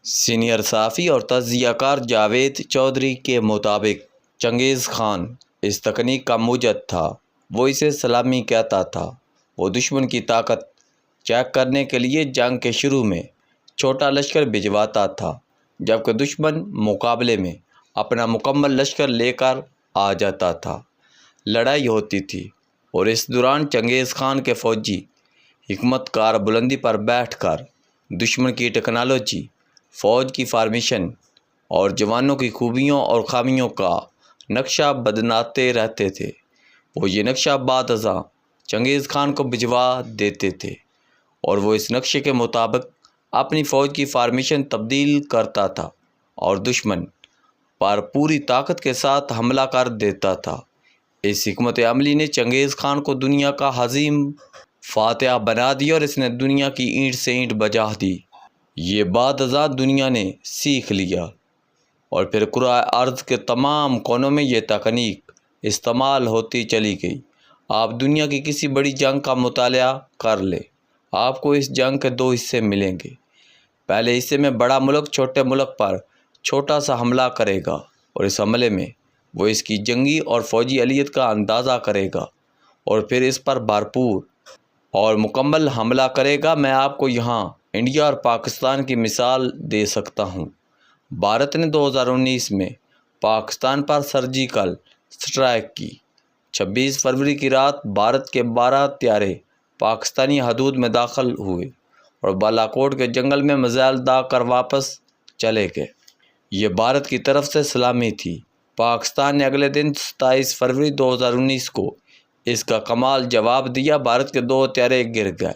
Senior صحافی اور تجزیہ کار جاوید چودھری کے مطابق چنگیز خان اس تکنیک کا موجد تھا۔ وہ اسے سلامی کہتا تھا۔ وہ دشمن کی طاقت چیک کرنے کے لیے جنگ کے شروع میں چھوٹا لشکر بھجواتا تھا، جبکہ دشمن مقابلے میں اپنا مکمل لشکر لے کر آ جاتا تھا۔ لڑائی ہوتی تھی اور اس دوران چنگیز خان کے فوجی حکمت کار بلندی پر بیٹھ کر دشمن کی ٹیکنالوجی، فوج کی فارمیشن اور جوانوں کی خوبیوں اور خامیوں کا نقشہ بناتے رہتے تھے۔ وہ یہ نقشہ بعد ازاں چنگیز خان کو بھجوا دیتے تھے اور وہ اس نقشے کے مطابق اپنی فوج کی فارمیشن تبدیل کرتا تھا اور دشمن پر پوری طاقت کے ساتھ حملہ کر دیتا تھا۔ اس حکمت عملی نے چنگیز خان کو دنیا کا عظیم فاتح بنا دیا اور اس نے دنیا کی اینٹ سے اینٹ بجا دی۔ یہ بعد ازاں دنیا نے سیکھ لیا اور پھر کرۂ ارض کے تمام کونوں میں یہ تکنیک استعمال ہوتی چلی گئی۔ آپ دنیا کی کسی بڑی جنگ کا مطالعہ کر لیں، آپ کو اس جنگ کے دو حصے ملیں گے۔ پہلے حصے میں بڑا ملک چھوٹے ملک پر چھوٹا سا حملہ کرے گا اور اس حملے میں وہ اس کی جنگی اور فوجی اہلیت کا اندازہ کرے گا اور پھر اس پر بھرپور اور مکمل حملہ کرے گا۔ میں آپ کو یہاں انڈیا اور پاکستان کی مثال دے سکتا ہوں۔ بھارت نے 2019 میں پاکستان پر سرجیکل سٹرائیک کی۔ 26 فروری کی رات بھارت کے 12 طیارے پاکستانی حدود میں داخل ہوئے اور بالاکوٹ کے جنگل میں میزائل داغ کر واپس چلے گئے۔ یہ بھارت کی طرف سے سلامی تھی۔ پاکستان نے اگلے دن 27 فروری 2019 کو اس کا کمال جواب دیا۔ بھارت کے 2 طیارے گر گئے۔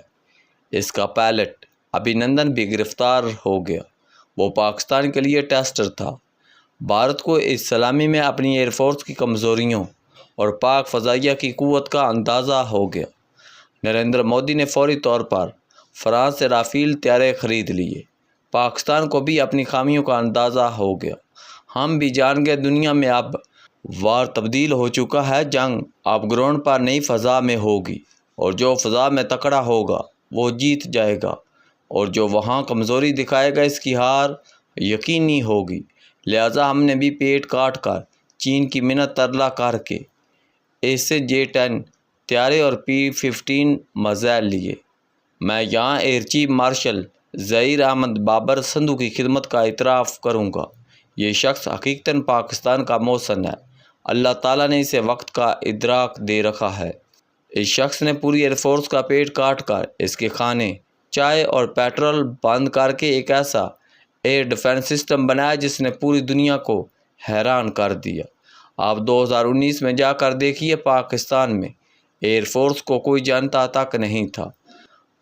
اس کا پائلٹ ابھینندن بھی گرفتار ہو گیا۔ وہ پاکستان کے لیے ٹیسٹر تھا۔ بھارت کو اس سلامی میں اپنی ایئر فورس کی کمزوریوں اور پاک فضائیہ کی قوت کا اندازہ ہو گیا۔ نریندر مودی نے فوری طور پر فرانس سے رافیل طیارے خرید لیے۔ پاکستان کو بھی اپنی خامیوں کا اندازہ ہو گیا۔ ہم بھی جان گئے دنیا میں اب وار تبدیل ہو چکا ہے۔ جنگ اب گراؤنڈ پر نئی فضا میں ہوگی اور جو فضا میں تکڑا ہوگا وہ جیت جائے گا اور جو وہاں کمزوری دکھائے گا اس کی ہار یقینی ہوگی۔ لہٰذا ہم نے بھی پیٹ کاٹ کر چین کی منت ترلا کر کے اس سے J-10 طیارے اور P-15 میزائل لیے۔ میں یہاں air chief marshal Zaheer Ahmed Babar Sidhu کی خدمت کا اعتراف کروں گا۔ یہ شخص حقیقتاً پاکستان کا محسن ہے۔ اللہ تعالیٰ نے اسے وقت کا ادراک دے رکھا ہے۔ اس شخص نے پوری ایئر فورس کا پیٹ کاٹ کر اس کے کھانے، چائے اور پیٹرول بند کر کے ایک ایسا ایئر ڈیفنس سسٹم بنایا جس نے پوری دنیا کو حیران کر دیا۔ آپ 2019 میں جا کر دیکھیے، پاکستان میں ایئر فورس کو کوئی جانتا تک نہیں تھا۔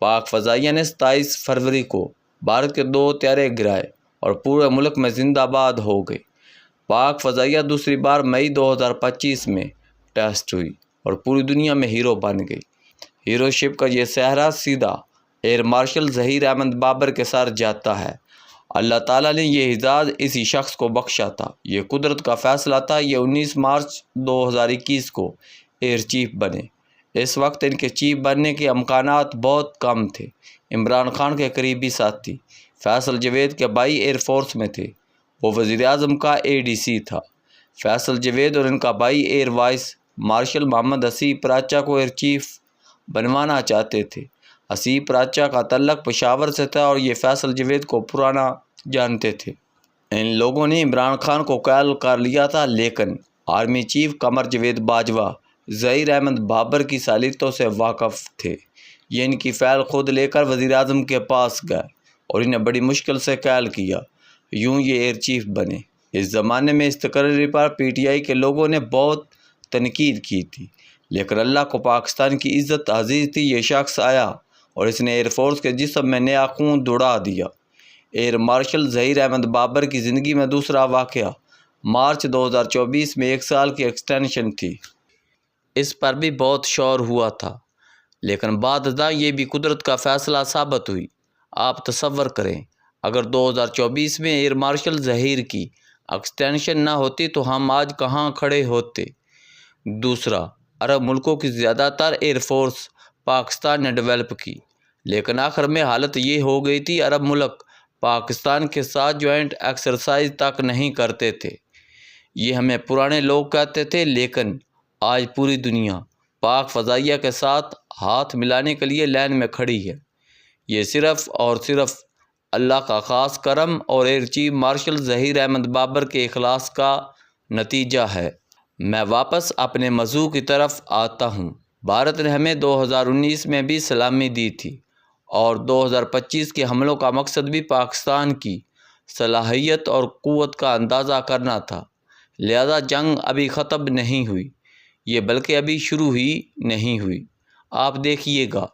پاک فضائیہ نے 27 فروری کو بھارت کے 2 طیارے گرائے اور پورے ملک میں زندہ باد ہو گئی۔ پاک فضائیہ دوسری بار مئی 2025 میں ٹیسٹ ہوئی اور پوری دنیا میں ہیرو بن گئی۔ ہیرو شپ کا یہ سہرا سیدھا ایئر مارشل ظہیر احمد بابر کے سر جاتا ہے۔ اللہ تعالیٰ نے یہ اعزاز اسی شخص کو بخشا تھا۔ یہ قدرت کا فیصلہ تھا۔ یہ 19 مارچ 2021 کو ایئر چیف بنے۔ اس وقت ان کے چیف بننے کے امکانات بہت کم تھے۔ عمران خان کے قریبی ساتھی فیصل جوید کے بھائی ایئر فورس میں تھے۔ وہ وزیر اعظم کا ADC تھا۔ فیصل جوید اور ان کا بھائی ایئر وائس مارشل محمد حسیب پراچا کو ایئر چیف بنوانا چاہتے تھے۔ حسیب پراچا کا تعلق پشاور سے تھا اور یہ فیصل جوید کو پرانا جانتے تھے۔ ان لوگوں نے عمران خان کو قائل کر لیا تھا، لیکن آرمی چیف قمر جاوید باجوہ ظہیر احمد بابر کی صلاحیتوں سے واقف تھے۔ یہ ان کی فائل خود لے کر وزیر اعظم کے پاس گئے اور انہیں بڑی مشکل سے قائل کیا۔ یوں یہ ایئر چیف بنے۔ اس زمانے میں اس تقرری پر PTI کے لوگوں نے بہت تنقید کی تھی، لیکن اللہ کو پاکستان کی عزت عزیز تھی۔ یہ شخص آیا اور اس نے ایئر فورس کے جسم میں نیا خون دوڑا دیا۔ ایئر مارشل ظہیر احمد بابر کی زندگی میں دوسرا واقعہ مارچ 2024 میں 1 سال کی ایکسٹینشن تھی۔ اس پر بھی بہت شور ہوا تھا، لیکن بعد ازاں یہ بھی قدرت کا فیصلہ ثابت ہوئی۔ آپ تصور کریں، اگر 2024 میں ایئر مارشل ظہیر کی ایکسٹینشن نہ ہوتی تو ہم آج کہاں کھڑے ہوتے۔ دوسرا، عرب ملکوں کی زیادہ تر ایئر فورس پاکستان نے ڈیولپ کی، لیکن آخر میں حالت یہ ہو گئی تھی عرب ملک پاکستان کے ساتھ جوائنٹ ایکسرسائز تک نہیں کرتے تھے۔ یہ ہمیں پرانے لوگ کہتے تھے، لیکن آج پوری دنیا پاک فضائیہ کے ساتھ ہاتھ ملانے کے لیے لائن میں کھڑی ہے۔ یہ صرف اور صرف اللہ کا خاص کرم اور air chief marshal Zaheer Ahmed Babar کے اخلاص کا نتیجہ ہے۔ میں واپس اپنے موضوع کی طرف آتا ہوں۔ بھارت نے ہمیں 2019 میں بھی سلامی دی تھی اور 2025 کے حملوں کا مقصد بھی پاکستان کی صلاحیت اور قوت کا اندازہ کرنا تھا۔ لہذا جنگ ابھی ختم نہیں ہوئی، یہ بلکہ ابھی شروع ہی نہیں ہوئی۔ آپ دیکھیے گا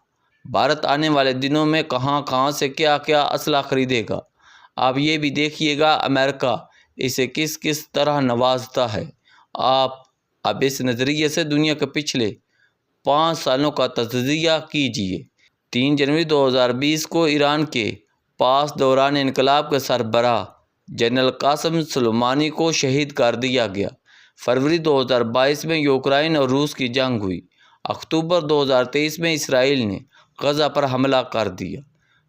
بھارت آنے والے دنوں میں کہاں سے کیا کیا اسلحہ خریدے گا۔ آپ یہ بھی دیکھیے گا امریکہ اسے کس طرح نوازتا ہے۔ آپ اب اس نظریے سے دنیا کے پچھلے 5 سالوں کا تجزیہ کیجیے۔ 3 جنوری 2020 کو ایران کے پاس دوران انقلاب کے سربراہ جنرل قاسم سلیمانی کو شہید کر دیا گیا۔ فروری 2022 میں یوکرائن اور روس کی جنگ ہوئی۔ اکتوبر 2023 میں اسرائیل نے غزہ پر حملہ کر دیا۔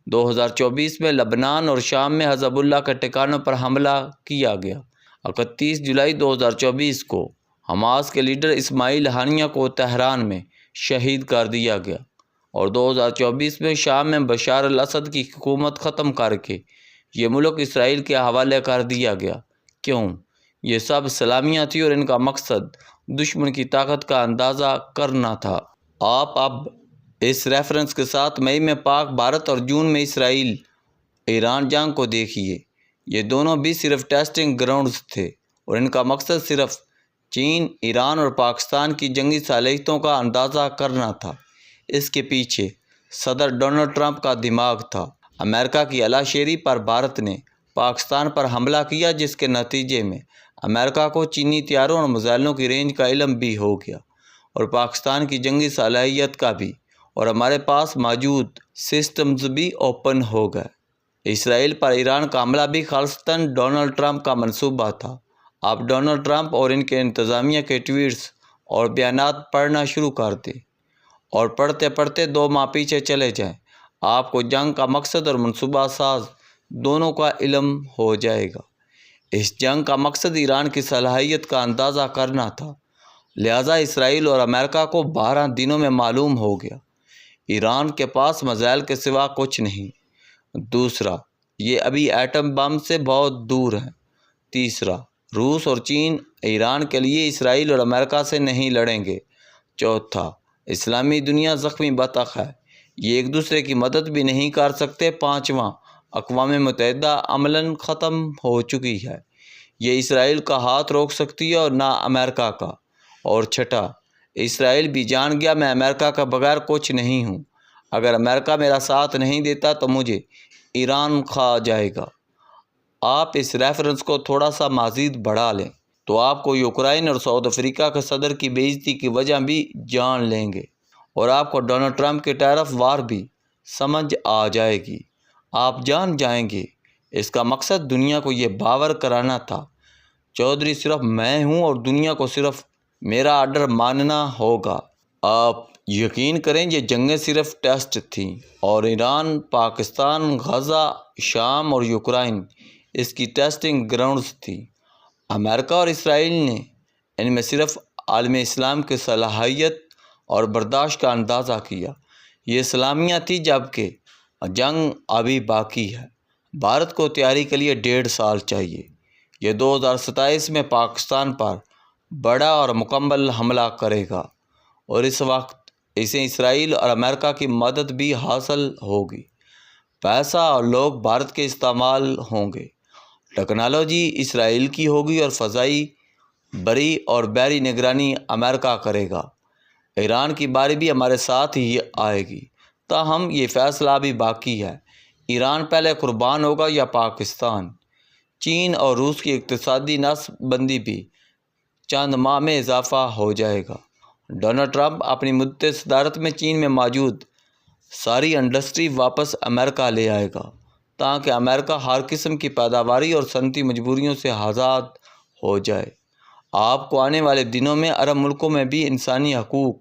2024 میں لبنان اور شام میں حزب اللہ کے ٹھکانوں پر حملہ کیا گیا۔ 31 جولائی 2024 کو حماس کے لیڈر اسماعیل ہانیہ کو تہران میں شہید کر دیا گیا اور 2024 میں شام میں بشار الاسد کی حکومت ختم کر کے یہ ملک اسرائیل کے حوالے کر دیا گیا۔ کیوں؟ یہ سب سلامیاں تھیں اور ان کا مقصد دشمن کی طاقت کا اندازہ کرنا تھا۔ آپ اب اس ریفرنس کے ساتھ مئی میں پاک بھارت اور جون میں اسرائیل ایران جنگ کو دیکھیے۔ یہ دونوں بھی صرف ٹیسٹنگ گراؤنڈز تھے اور ان کا مقصد صرف چین، ایران اور پاکستان کی جنگی صلاحیتوں کا اندازہ کرنا تھا۔ اس کے پیچھے صدر ڈونلڈ ٹرمپ کا دماغ تھا۔ امریکہ کی اعلیٰ شیری پر بھارت نے پاکستان پر حملہ کیا، جس کے نتیجے میں امریکہ کو چینی طیاروں اور میزائلوں کی رینج کا علم بھی ہو گیا اور پاکستان کی جنگی صلاحیت کا بھی، اور ہمارے پاس موجود سسٹمز بھی اوپن ہو گئے۔ اسرائیل پر ایران کا حملہ بھی خالصتاً ڈونلڈ ٹرمپ کا منصوبہ تھا۔ آپ ڈونلڈ ٹرمپ اور ان کے انتظامیہ کے ٹویٹس اور بیانات پڑھنا شروع کر دیں اور پڑھتے پڑھتے 2 ماہ پیچھے چلے جائیں۔ آپ کو جنگ کا مقصد اور منصوبہ ساز دونوں کا علم ہو جائے گا۔ اس جنگ کا مقصد ایران کی صلاحیت کا اندازہ کرنا تھا، لہذا اسرائیل اور امریکہ کو 12 دنوں میں معلوم ہو گیا ایران کے پاس میزائل کے سوا کچھ نہیں۔ دوسرا، یہ ابھی ایٹم بم سے بہت دور ہیں۔ تیسرا، روس اور چین ایران کے لیے اسرائیل اور امریکہ سے نہیں لڑیں گے۔ چوتھا، اسلامی دنیا زخمی بطخ ہے، یہ ایک دوسرے کی مدد بھی نہیں کر سکتے۔ پانچواں، اقوام متحدہ عملاً ختم ہو چکی ہے، یہ اسرائیل کا ہاتھ روک سکتی ہے اور نہ امریکہ کا۔ اور چھٹا، اسرائیل بھی جان گیا میں امریکہ کا بغیر کچھ نہیں ہوں، اگر امریکہ میرا ساتھ نہیں دیتا تو مجھے ایران کھا جائے گا۔ آپ اس ریفرنس کو تھوڑا سا مزید بڑھا لیں تو آپ کو یوکرائن اور ساؤتھ افریقہ کے صدر کی بے عزتی کی وجہ بھی جان لیں گے اور آپ کو ڈونلڈ ٹرمپ کی ٹیرف وار بھی سمجھ آ جائے گی۔ آپ جان جائیں گے اس کا مقصد دنیا کو یہ باور کرانا تھا چودھری صرف میں ہوں اور دنیا کو صرف میرا آرڈر ماننا ہوگا۔ آپ یقین کریں یہ جنگیں صرف ٹیسٹ تھیں اور ایران، پاکستان، غزہ، شام اور یوکرائن اس کی ٹیسٹنگ گراؤنڈز تھی۔ امریکہ اور اسرائیل نے ان میں صرف عالم اسلام کی صلاحیت اور برداشت کا اندازہ کیا۔ یہ سلامیاں تھیں، جبکہ جنگ ابھی باقی ہے۔ بھارت کو تیاری کے لیے 1.5 سال چاہیے۔ یہ 2027 میں پاکستان پر بڑا اور مکمل حملہ کرے گا اور اس وقت اسے اسرائیل اور امریکہ کی مدد بھی حاصل ہوگی۔ پیسہ اور لوگ بھارت کے استعمال ہوں گے، ٹیکنالوجی اسرائیل کی ہوگی اور فضائی، بری اور بحری نگرانی امریکہ کرے گا۔ ایران کی باری بھی ہمارے ساتھ ہی آئے گی۔ تاہم یہ فیصلہ بھی باقی ہے، ایران پہلے قربان ہوگا یا پاکستان؟ چین اور روس کی اقتصادی نسبت بندی بھی چند ماہ میں اضافہ ہو جائے گا۔ ڈونلڈ ٹرمپ اپنی مدت صدارت میں چین میں موجود ساری انڈسٹری واپس امریکہ لے آئے گا تاکہ امریکہ ہر قسم کی پیداواری اور صنعتی مجبوریوں سے آزاد ہو جائے۔ آپ کو آنے والے دنوں میں عرب ملکوں میں بھی انسانی حقوق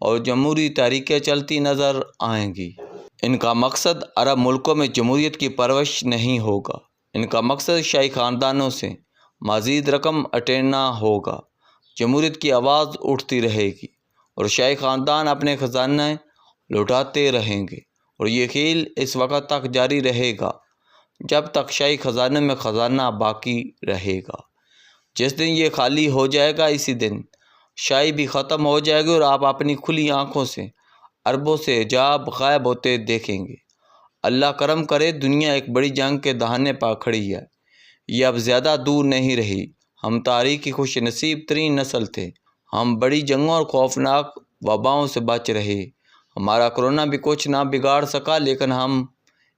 اور جمہوری تحریکیں چلتی نظر آئیں گی۔ ان کا مقصد عرب ملکوں میں جمہوریت کی پرورش نہیں ہوگا۔ ان کا مقصد شاہی خاندانوں سے مزید رقم اٹیننا ہوگا۔ جمہوریت کی آواز اٹھتی رہے گی اور شاہی خاندان اپنے خزانے لوٹاتے رہیں گے، اور یہ کھیل اس وقت تک جاری رہے گا جب تک شاہی خزانے میں خزانہ باقی رہے گا۔ جس دن یہ خالی ہو جائے گا، اسی دن شاہی بھی ختم ہو جائے گی اور آپ اپنی کھلی آنکھوں سے اربوں سے حجاب غائب ہوتے دیکھیں گے۔ اللہ کرم کرے، دنیا ایک بڑی جنگ کے دہانے پر کھڑی ہے۔ یہ اب زیادہ دور نہیں رہی۔ ہم تاریخ کی خوش نصیب ترین نسل تھے۔ ہم بڑی جنگوں اور خوفناک وباؤں سے بچ رہے۔ ہمارا کرونا بھی کچھ نہ بگاڑ سکا، لیکن ہم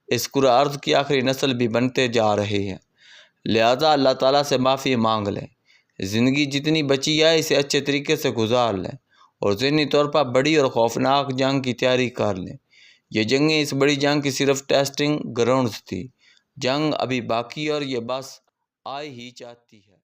اس کرۂ ارض کی آخری نسل بھی بنتے جا رہے ہیں۔ لہٰذا اللہ تعالیٰ سے معافی مانگ لیں۔ زندگی جتنی بچی ہے اسے اچھے طریقے سے گزار لیں اور ذہنی طور پر بڑی اور خوفناک جنگ کی تیاری کر لیں۔ یہ جنگیں اس بڑی جنگ کی صرف ٹیسٹنگ گراؤنڈز تھی۔ جنگ ابھی باقی ہے اور یہ بس آ ہی جاتی ہے۔